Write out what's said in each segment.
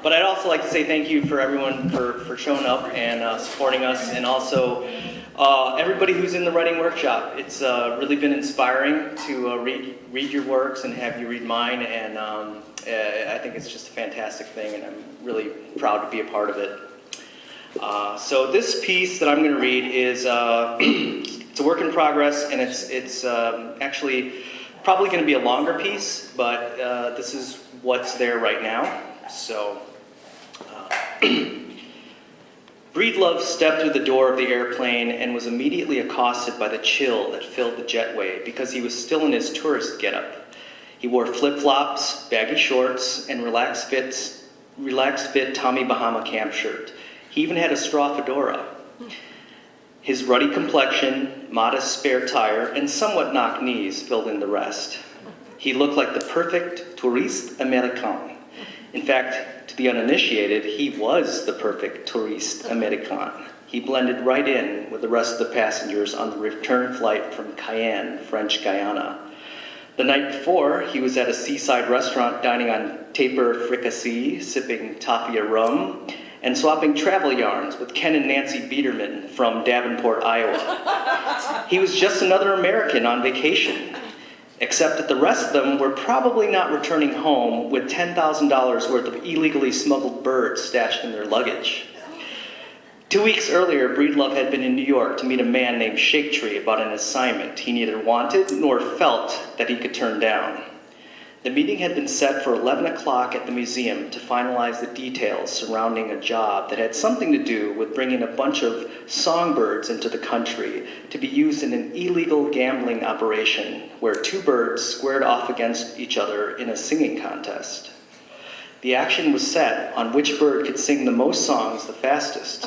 But I'd also like to say thank you for everyone for showing up and supporting us, and also everybody who's in the writing workshop. It's really been inspiring to read your works and have you read mine, and I think it's just a fantastic thing, and I'm really proud to be a part of it. So this piece that I'm going to read is it's a work in progress, and it's actually probably going to be a longer piece, but this is what's there right now. So, Breedlove stepped through the door of the airplane and was immediately accosted by the chill that filled the jetway because he was still in his tourist getup. He wore flip-flops, baggy shorts, and relaxed fit Tommy Bahama camp shirt. He even had a straw fedora. His ruddy complexion, modest spare tire, and somewhat knocked knees filled in the rest. He looked like the perfect touriste américain. In fact, to the uninitiated, he was the perfect touriste américain. He blended right in with the rest of the passengers on the return flight from Cayenne, French Guiana. The night before, he was at a seaside restaurant dining on tapir fricassee, sipping tafia rum, and swapping travel yarns with Ken and Nancy Biederman from Davenport, Iowa. He was just another American on vacation, except that the rest of them were probably not returning home with $10,000 worth of illegally smuggled birds stashed in their luggage. 2 weeks earlier, Breedlove had been in New York to meet a man named Shake Tree about an assignment he neither wanted nor felt that he could turn down. The meeting had been set for 11 o'clock at the museum to finalize the details surrounding a job that had something to do with bringing a bunch of songbirds into the country to be used in an illegal gambling operation where two birds squared off against each other in a singing contest. The action was set on which bird could sing the most songs the fastest.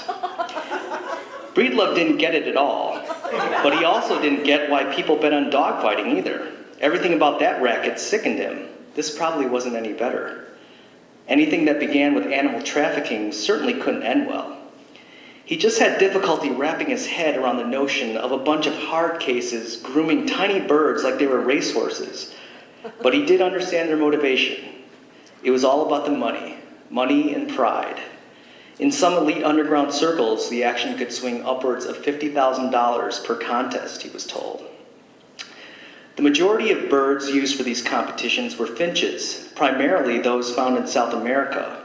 Breedlove didn't get it at all, but he also didn't get why people bet on dogfighting either. Everything about that racket sickened him. This probably wasn't any better. Anything that began with animal trafficking certainly couldn't end well. He just had difficulty wrapping his head around the notion of a bunch of hard cases grooming tiny birds like they were racehorses. But he did understand their motivation. It was all about the money and pride. In some elite underground circles, the action could swing upwards of $50,000 per contest, he was told. The majority of birds used for these competitions were finches, primarily those found in South America.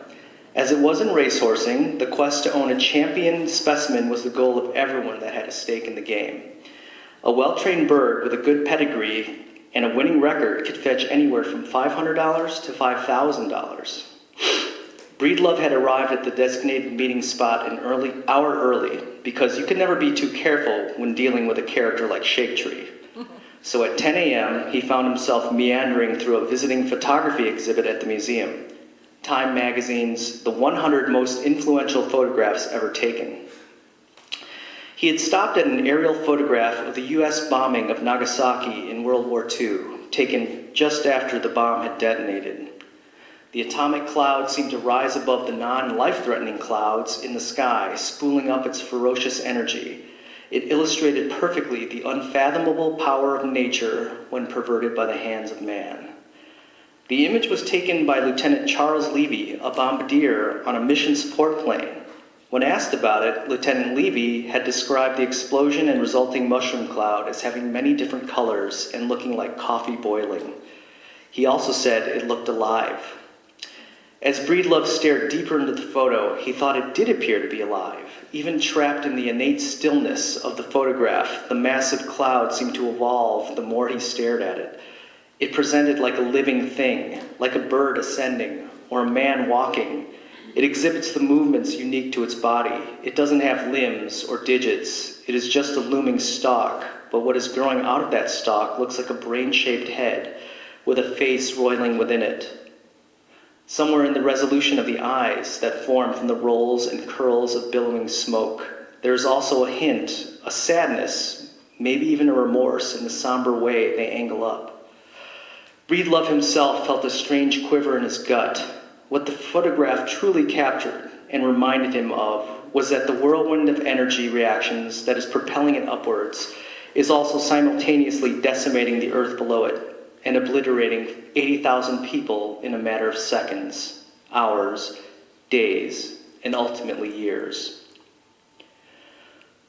As it was in racehorsing, the quest to own a champion specimen was the goal of everyone that had a stake in the game. A well-trained bird with a good pedigree and a winning record could fetch anywhere from $500 to $5,000. Breedlove had arrived at the designated meeting spot an hour early because you could never be too careful when dealing with a character like Shake Tree. So at 10 a.m., he found himself meandering through a visiting photography exhibit at the museum. Time magazine's The 100 Most Influential Photographs Ever Taken. He had stopped at an aerial photograph of the U.S. bombing of Nagasaki in World War II, taken just after the bomb had detonated. The atomic cloud seemed to rise above the non-life-threatening clouds in the sky, spooling up its ferocious energy. It illustrated perfectly the unfathomable power of nature when perverted by the hands of man. The image was taken by Lieutenant Charles Levy, a bombardier on a mission support plane. When asked about it, Lieutenant Levy had described the explosion and resulting mushroom cloud as having many different colors and looking like coffee boiling. He also said it looked alive. As Breedlove stared deeper into the photo, he thought it did appear to be alive. Even trapped in the innate stillness of the photograph, the massive cloud seemed to evolve the more he stared at it. It presented like a living thing, like a bird ascending, or a man walking. It exhibits the movements unique to its body. It doesn't have limbs or digits. It is just a looming stalk, but what is growing out of that stalk looks like a brain-shaped head, with a face roiling within it. Somewhere in the resolution of the eyes that form from the rolls and curls of billowing smoke, there is also a hint, a sadness, maybe even a remorse in the somber way they angle up. Breedlove himself felt a strange quiver in his gut. What the photograph truly captured and reminded him of was that the whirlwind of energy reactions that is propelling it upwards is also simultaneously decimating the earth below it and obliterating 80,000 people in a matter of seconds, hours, days, and ultimately years.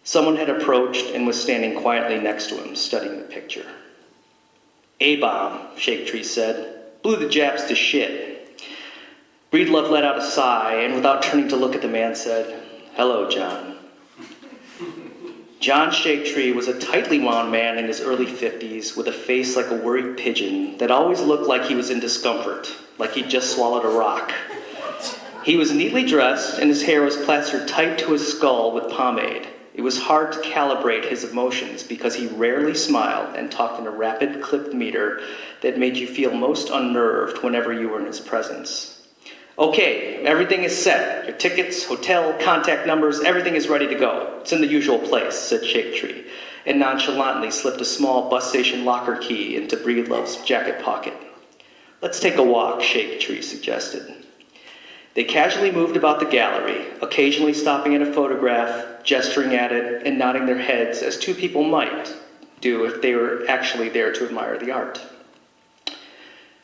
Someone had approached and was standing quietly next to him, studying the picture. A-bomb, Shake Tree said. Blew the Japs to shit. Breedlove let out a sigh, and without turning to look at the man, said, Hello, John. John Shake Tree was a tightly wound man in his early 50s with a face like a worried pigeon that always looked like he was in discomfort, like he'd just swallowed a rock. He was neatly dressed, and his hair was plastered tight to his skull with pomade. It was hard to calibrate his emotions because he rarely smiled and talked in a rapid, clipped meter that made you feel most unnerved whenever you were in his presence. Okay, everything is set. Your tickets, hotel, contact numbers, everything is ready to go. It's in the usual place, said Shake Tree, and nonchalantly slipped a small bus station locker key into Breedlove's jacket pocket. Let's take a walk, Shake Tree suggested. They casually moved about the gallery, occasionally stopping at a photograph, gesturing at it, and nodding their heads as two people might do if they were actually there to admire the art.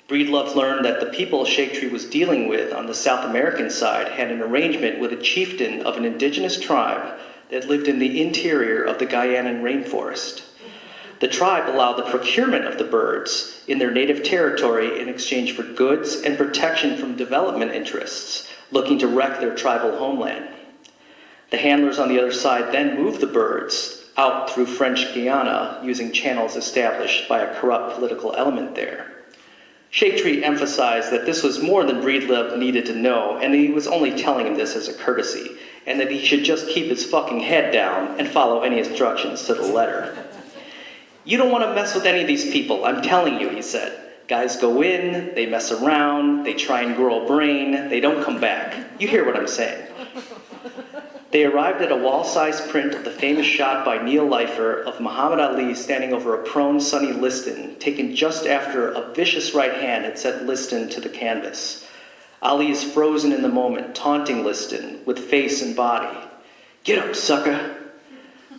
Breedlove learned that the people Shake Tree was dealing with on the South American side had an arrangement with a chieftain of an indigenous tribe that lived in the interior of the Guyanan rainforest. The tribe allowed the procurement of the birds in their native territory in exchange for goods and protection from development interests looking to wreck their tribal homeland. The handlers on the other side then moved the birds out through French Guiana using channels established by a corrupt political element there. Shake Tree emphasized that this was more than Breedlove needed to know, and he was only telling him this as a courtesy, and that he should just keep his fucking head down and follow any instructions to the letter. You don't want to mess with any of these people, I'm telling you, he said. Guys go in, they mess around, they try and grow a brain, they don't come back. You hear what I'm saying. They arrived at a wall-sized print of the famous shot by Neil Leifer of Muhammad Ali standing over a prone Sonny Liston, taken just after a vicious right hand had sent Liston to the canvas. Ali is frozen in the moment, taunting Liston with face and body. Get up, sucker!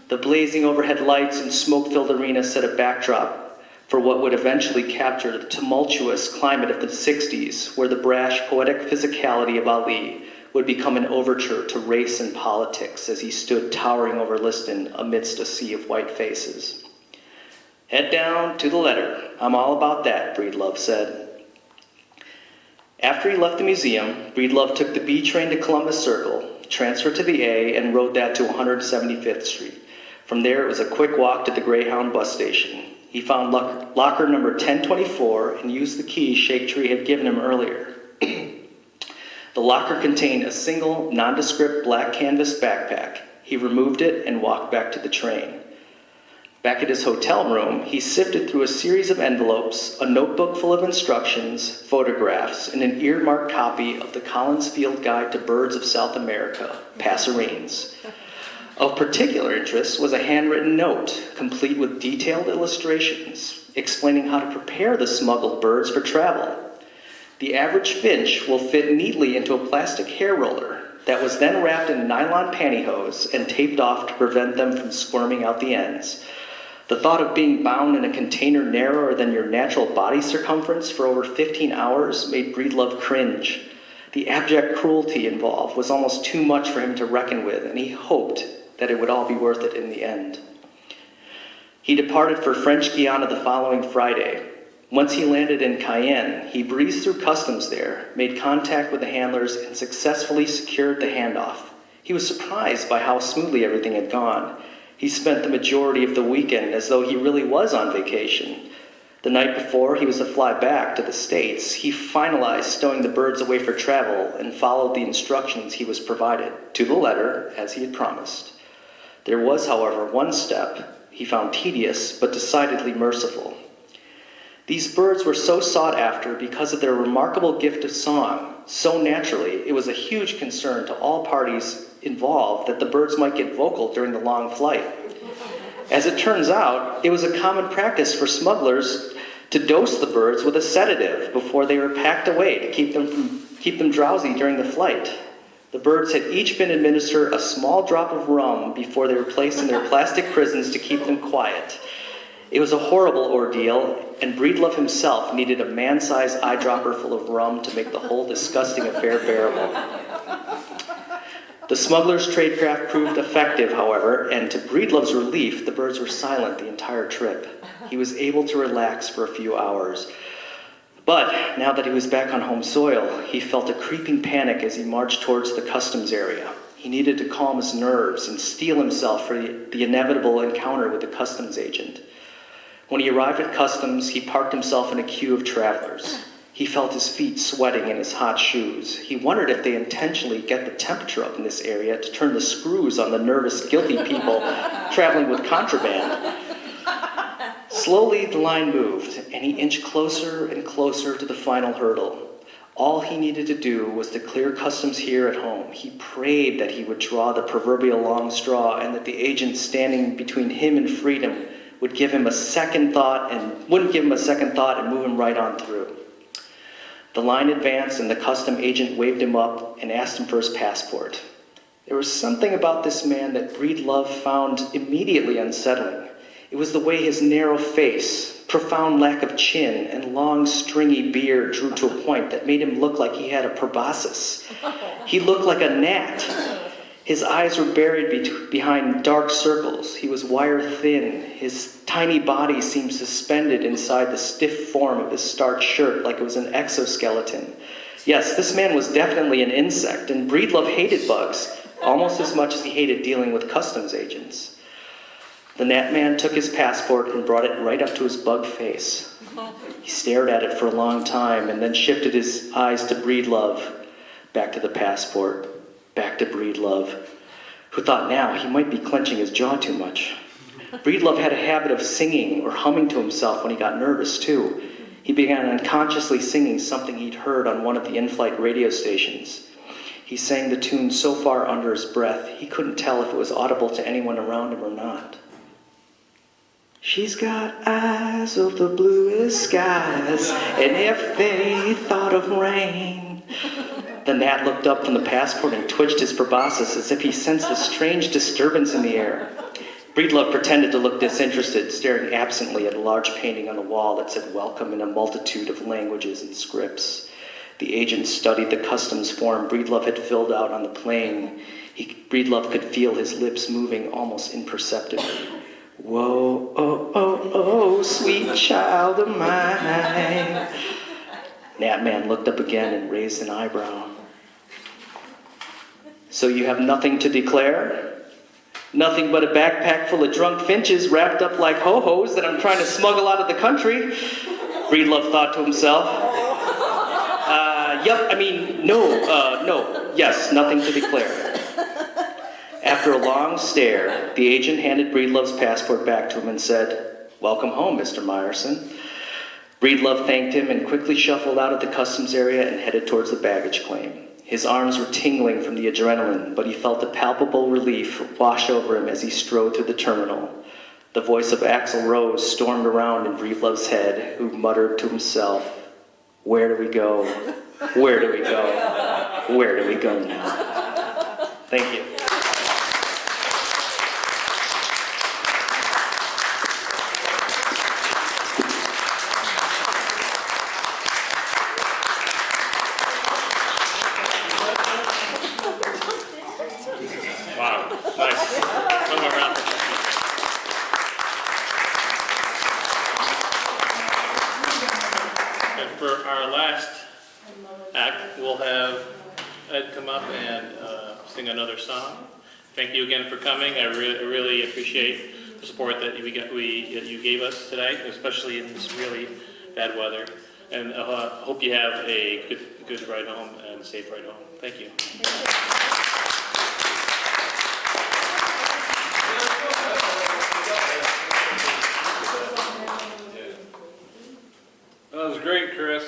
The blazing overhead lights and smoke-filled arena set a backdrop for what would eventually capture the tumultuous climate of the 60s, where the brash, poetic physicality of Ali would become an overture to race and politics as he stood towering over Liston amidst a sea of white faces. Head down to the letter. I'm all about that, Breedlove said. After he left the museum, Breedlove took the B train to Columbus Circle, transferred to the A, and rode that to 175th Street. From there, it was a quick walk to the Greyhound bus station. He found locker number 1024 and used the key Shake Tree had given him earlier. The locker contained a single, nondescript black canvas backpack. He removed it and walked back to the train. Back at his hotel room, he sifted through a series of envelopes, a notebook full of instructions, photographs, and an earmarked copy of the Collins Field Guide to Birds of South America, Passerines. Of particular interest was a handwritten note, complete with detailed illustrations, explaining how to prepare the smuggled birds for travel. The average finch will fit neatly into a plastic hair roller that was then wrapped in nylon pantyhose and taped off to prevent them from squirming out the ends. The thought of being bound in a container narrower than your natural body circumference for over 15 hours made Breedlove cringe. The abject cruelty involved was almost too much for him to reckon with, and he hoped that it would all be worth it in the end. He departed for French Guiana the following Friday. Once he landed in Cayenne, he breezed through customs there, made contact with the handlers, and successfully secured the handoff. He was surprised by how smoothly everything had gone. He spent the majority of the weekend as though he really was on vacation. The night before he was to fly back to the States, he finalized stowing the birds away for travel and followed the instructions he was provided, to the letter, as he had promised. There was, however, one step he found tedious but decidedly merciful. These birds were so sought after because of their remarkable gift of song. So naturally, it was a huge concern to all parties involved that the birds might get vocal during the long flight. As it turns out, it was a common practice for smugglers to dose the birds with a sedative before they were packed away to keep them drowsy during the flight. The birds had each been administered a small drop of rum before they were placed in their plastic prisons to keep them quiet. It was a horrible ordeal, and Breedlove himself needed a man-sized eyedropper full of rum to make the whole disgusting affair bearable. The smuggler's tradecraft proved effective, however, and to Breedlove's relief, the birds were silent the entire trip. He was able to relax for a few hours. But now that he was back on home soil, he felt a creeping panic as he marched towards the customs area. He needed to calm his nerves and steel himself for the inevitable encounter with the customs agent. When he arrived at customs, he parked himself in a queue of travelers. He felt his feet sweating in his hot shoes. He wondered if they intentionally get the temperature up in this area to turn the screws on the nervous, guilty people traveling with contraband. Slowly, the line moved, and he inched closer and closer to the final hurdle. All he needed to do was to clear customs here at home. He prayed that he would draw the proverbial long straw and that the agent standing between him and freedom would give him a second thought and wouldn't give him a second thought and move him right on through. The line advanced and the custom agent waved him up and asked him for his passport. There was something about this man that Breedlove found immediately unsettling. It was the way his narrow face, profound lack of chin, and long stringy beard drew to a point that made him look like he had a proboscis. He looked like a gnat. His eyes were buried behind dark circles. He was wire-thin. His tiny body seemed suspended inside the stiff form of his starched shirt like it was an exoskeleton. Yes, this man was definitely an insect, and Breedlove hated bugs almost as much as he hated dealing with customs agents. The gnat man took his passport and brought it right up to his bug face. He stared at it for a long time and then shifted his eyes to Breedlove, back to the passport, back to Breedlove, who thought now he might be clenching his jaw too much. Breedlove had a habit of singing or humming to himself when he got nervous, too. He began unconsciously singing something he'd heard on one of the in-flight radio stations. He sang the tune so far under his breath, he couldn't tell if it was audible to anyone around him or not. She's got eyes of the bluest skies, and if they thought of rain. The gnat looked up from the passport and twitched his proboscis as if he sensed a strange disturbance in the air. Breedlove pretended to look disinterested, staring absently at a large painting on the wall that said "Welcome" in a multitude of languages and scripts. The agent studied the customs form Breedlove had filled out on the plane. Breedlove could feel his lips moving almost imperceptibly. Whoa, oh, oh, oh, sweet child of mine. Gnatman looked up again and raised an eyebrow. So you have nothing to declare? Nothing but a backpack full of drunk finches wrapped up like ho-hos that I'm trying to smuggle out of the country? Breedlove thought to himself. No, yes, nothing to declare. After a long stare, the agent handed Breedlove's passport back to him and said, "Welcome home, Mr. Meyerson." Breedlove thanked him and quickly shuffled out of the customs area and headed towards the baggage claim. His arms were tingling from the adrenaline, but he felt a palpable relief wash over him as he strode through the terminal. The voice of Axl Rose stormed around in Breedlove's head, who muttered to himself, "Where do we go? Where do we go? Where do we go now?" Thank you. Another song. Thank you again for coming. I really appreciate the support that you gave us today, especially in this really bad weather. And hope you have a good ride home and safe ride home. Thank you. That was great, Chris.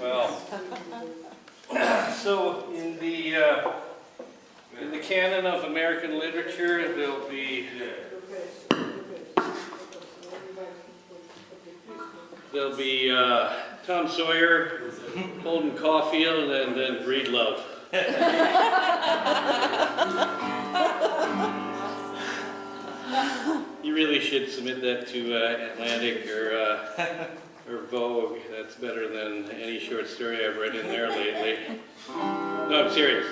Well, so in the canon of American literature, there'll be Tom Sawyer, Holden Caulfield, and then Breedlove. You really should submit that to Atlantic or Vogue. That's better than any short story I've read in there lately. No, I'm serious.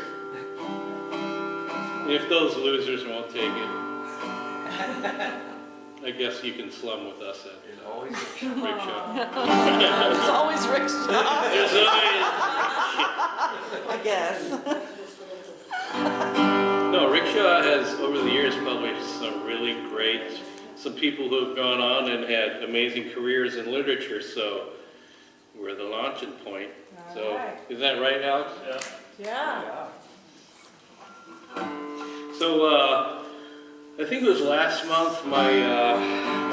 If those losers won't take it, I guess you can slum with us at Rickshaw. There's always rickshaw, There's always, I guess. no, Rickshaw has over the years published some really great, some people who have gone on and had amazing careers in literature, so we're the launching point. So, Alright. is that right, Alex? Yeah. So, I think it was last month, my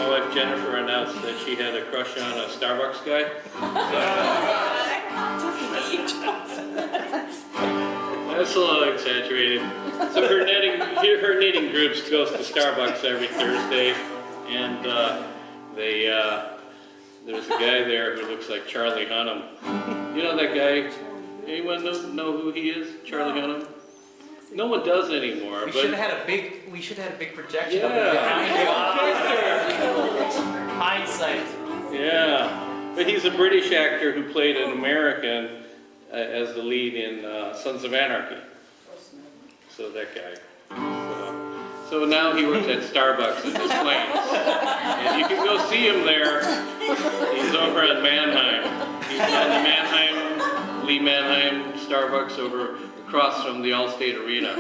wife Jennifer announced that she had a crush on a Starbucks guy. That's a little exaggerated. So her knitting groups goes to Starbucks every Thursday, and there's a guy there who looks like Charlie Hunnam. You know that guy? Anyone know who he is? Charlie Hunnam? No one does anymore. We but should have had a big projection of it yeah, behind you. Hindsight. yeah. But he's a British actor who played an American as the lead in Sons of Anarchy. So that guy. So now he works at Starbucks in Des Plaines. And you can go see him there. He's over at Mannheim. He's at the Lee Mannheim Starbucks over across from the Allstate Arena.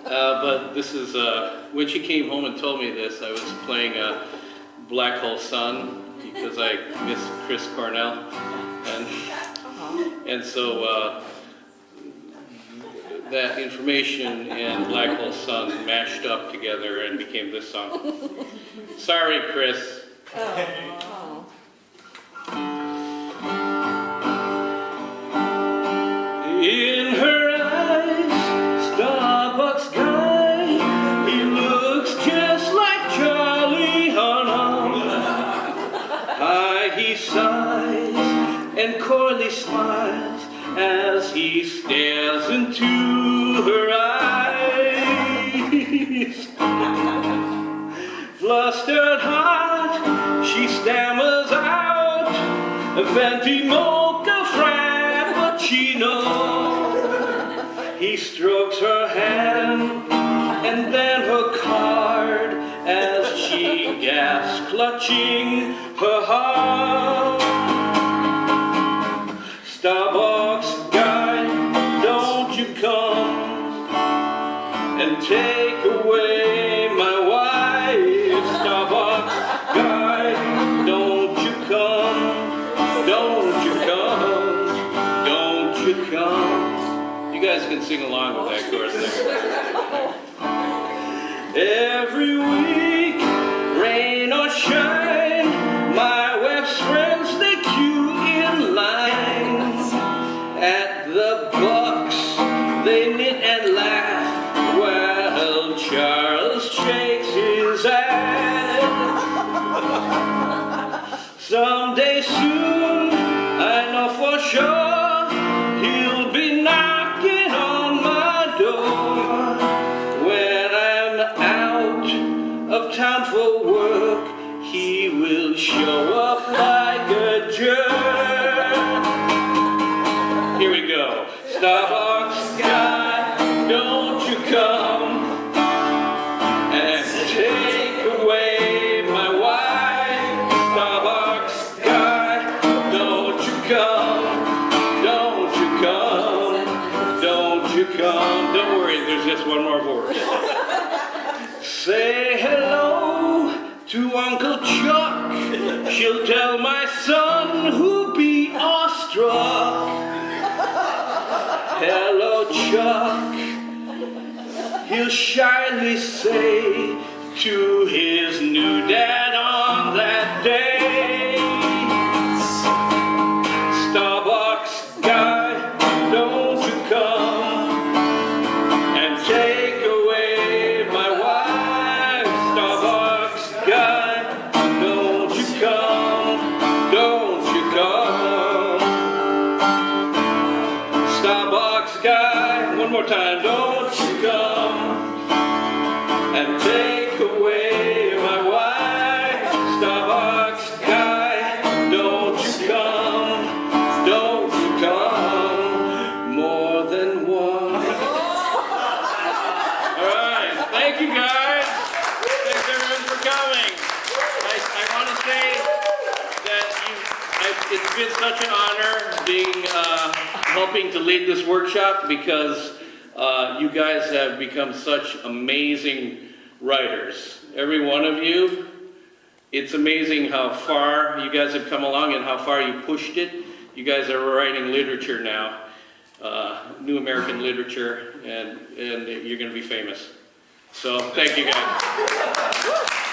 But this is, when she came home and told me this, I was playing Black Hole Sun because I miss Chris Cornell. And so that information and Black Hole Sun mashed up together and became this song. Sorry, Chris. In her eyes, Starbucks guy, he looks just like Charlie Hunnam. High he sighs and coyly smiles as he stares into her eyes. Flustered heart, she stammers out, venti mocha frappuccino. He strokes her hand and then her card as she gasps, clutching her heart. Starbucks guy, don't you come and take away my wife. Starbucks guy, don't you come, don't you come, don't you come. You guys can sing along with that chorus there. Every week, rain or shine, my wife's friends, they queue in line. At the box, they knit and laugh, while Charles shakes his head. Someday soon, I know for sure, he'll be knocking on my door. When I'm out of town for work, he will show up like a jerk. Here we go. Starbucks guy, don't you come and take away my wife. Starbucks guy, don't you come, don't you come, don't you come. Don't worry, there's just one more verse. Say hello to Uncle Chuck. She'll tell my son who'll be awestruck. Hello, Chuck. He'll shyly say to his new dad on that day. Starbucks guy, don't you come and take away my wife. Starbucks guy, don't you come, don't you come. Starbucks guy, one more time, don't you come and take away my wife. Starbucks guy, don't you come, don't you come. More than Thank you, guys. Thanks, everyone, for coming. I want to say that it's been such an honor being helping to lead this workshop because you guys have become such amazing writers. Every one of you. It's amazing how far you guys have come along and how far you pushed it. You guys are writing literature now, new American literature, and you're going to be famous. So thank you guys.